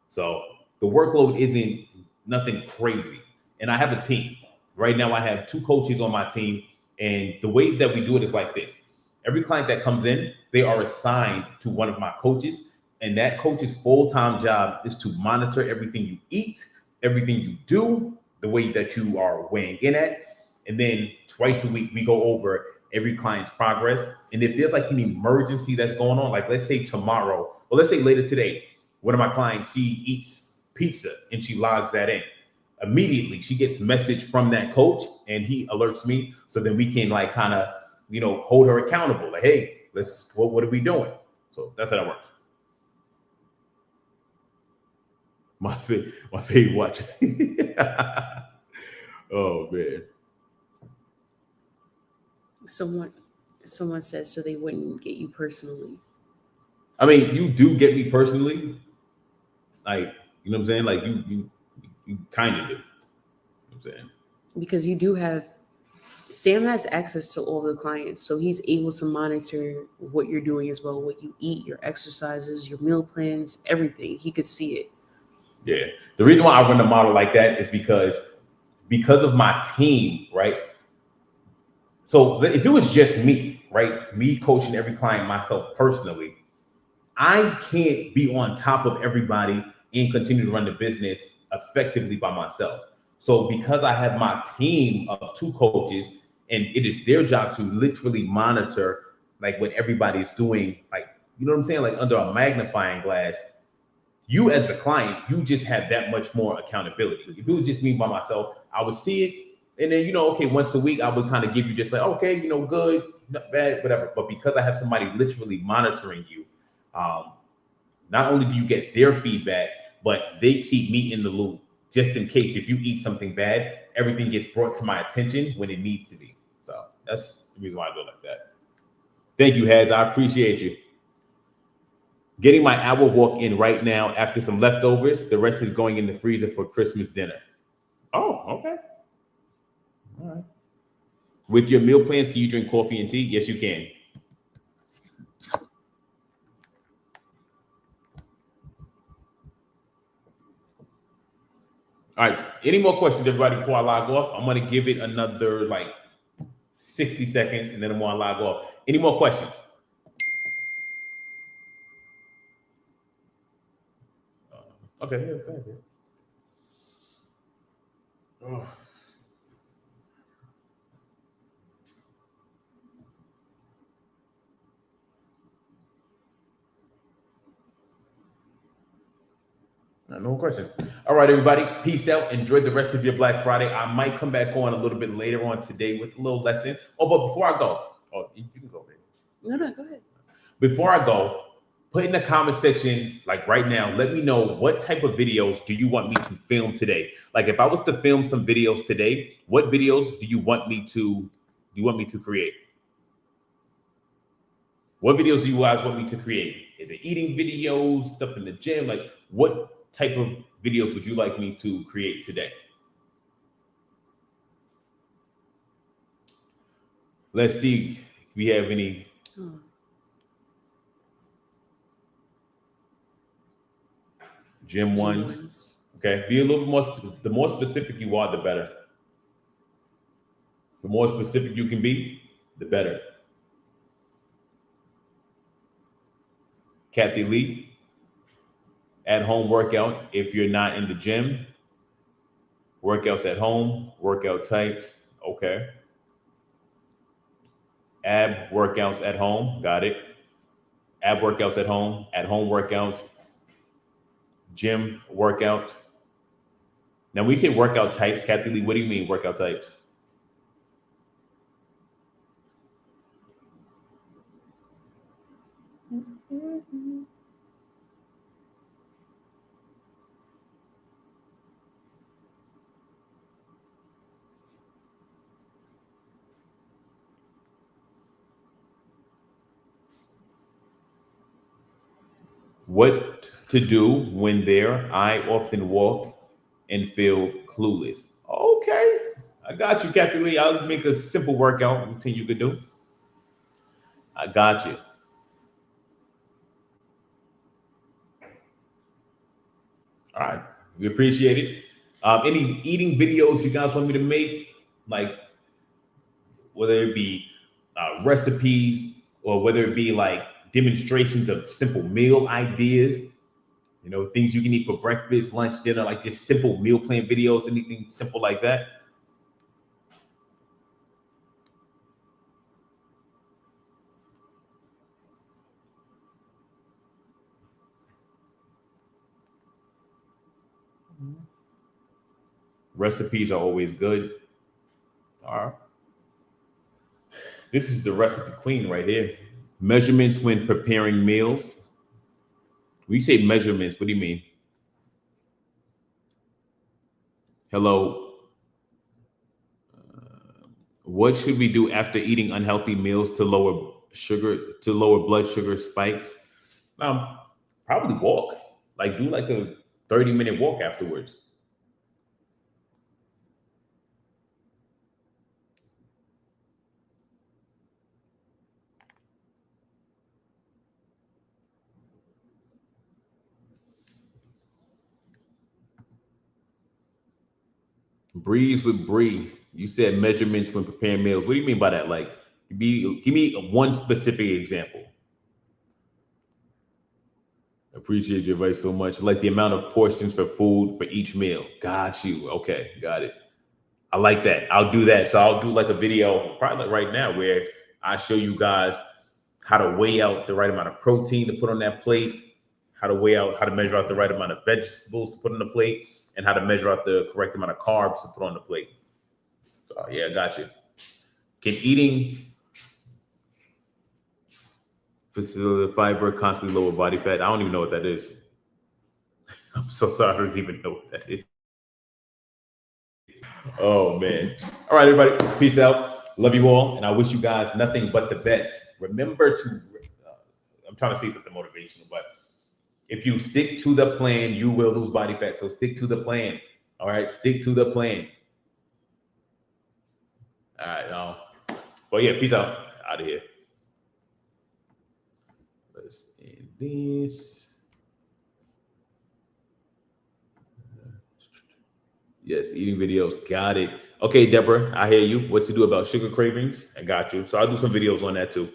So the workload isn't nothing crazy. And I have a team. Right now I have 2 coaches on my team. And the way that we do it is like this. Every client that comes in, they are assigned to one of my coaches. And that coach's full-time job is to monitor everything you eat, everything you do, the way that you are weighing in at. And then twice a week, we go over every client's progress. And if there's like an emergency that's going on, like let's say tomorrow, or let's say later today, one of my clients, she eats pizza and she logs that in. Immediately, she gets a message from that coach and he alerts me. So then we can like kind of, hold her accountable. Like, hey, what are we doing? So that's how that works. My favorite watch. Oh man. Someone said so they wouldn't get you personally. I mean, you do get me personally. Like, you know what I'm saying? Like you kind of do. You know what I'm saying? Because Sam has access to all the clients, so he's able to monitor what you're doing as well, what you eat, your exercises, your meal plans, everything. He could see it. Yeah. The reason why I run the model like that is because of my team, right? So if it was just me, right, me coaching every client myself personally, I can't be on top of everybody and continue to run the business effectively by myself. So because I have my team of two coaches and it is their job to literally monitor like what everybody's doing, like, you know what I'm saying? Like under a magnifying glass, you as the client, you just have that much more accountability. If it was just me by myself, I would see it. And then, okay, once a week, I would kind of give you just like, okay, good, not bad, whatever. But because I have somebody literally monitoring you, um, not only do you get their feedback, but they keep me in the loop just in case if you eat something bad, everything gets brought to my attention when it needs to be. So that's the reason why I do it like that. Thank you, Heads. I appreciate you. Getting my hour walk in right now after some leftovers. The rest is going in the freezer for Christmas dinner. Oh, okay. All right. With your meal plans, can you drink coffee and tea? Yes, you can. All right. Any more questions, everybody, before I log off? I'm going to give it another like 60 seconds and then I'm going to log off. Any more questions? Okay. Yeah, go ahead. Oh. No more questions. All right, everybody. Peace out. Enjoy the rest of your Black Friday. I might come back on a little bit later on today with a little lesson. Oh, but before I go, you can go, baby. No, go ahead. Before I go, put in the comment section, like right now, let me know what type of videos do you want me to film today? Like if I was to film some videos today, what videos do you want me to create? What videos do you guys want me to create? Is it eating videos, stuff in the gym? Like what type of videos would you like me to create today? Let's see if we have any gym ones. Okay, be a little bit more. The more specific you are, the better. The more specific you can be, the better. Kathy Lee, at home workout. If you're not in the gym, workouts at home, workout types. Okay. Ab workouts at home. Got it. Ab workouts at home workouts, gym workouts. Now, when you say workout types, Kathy Lee, what do you mean workout types? What to do when there? I often walk and feel clueless. Okay, I got you, Kathy Lee. I'll make a simple workout routine you could do. I got you. All right, we appreciate it. Any eating videos you guys want me to make, like whether it be recipes or whether it be like demonstrations of simple meal ideas, things you can eat for breakfast, lunch, dinner, like just simple meal plan videos, anything simple like that. Recipes are always good. All right. This is the recipe queen right here. Measurements when preparing meals. When you say measurements, what do you mean? Hello. What should we do after eating unhealthy meals to lower blood sugar spikes? Um, Probably walk. Like do like a 30-minute walk afterwards. Breeze with Bree. You said measurements when preparing meals. What do you mean by that? Like, give me one specific example. Appreciate your advice so much. Like the amount of portions for food for each meal. Got you. Okay, got it. I like that. I'll do that. So I'll do like a video probably like right now where I show you guys how to weigh out the right amount of protein to put on that plate, how to measure out the right amount of vegetables to put on the plate, and how to measure out the correct amount of carbs to put on the plate. So yeah, got you. Can eating facilitate fiber constantly lower body fat? I don't even know what that is. I'm so sorry, I don't even know what that is. Oh man. All right, everybody. Peace out. Love you all. And I wish you guys nothing but the best. Remember to, I'm trying to say something motivational, but if you stick to the plan, you will lose body fat. So stick to the plan. All right. Stick to the plan. All right. But yeah, peace out. Out of here. Let's end this. Yes, eating videos. Got it. Okay, Deborah, I hear you. What to do about sugar cravings? I got you. So I'll do some videos on that too.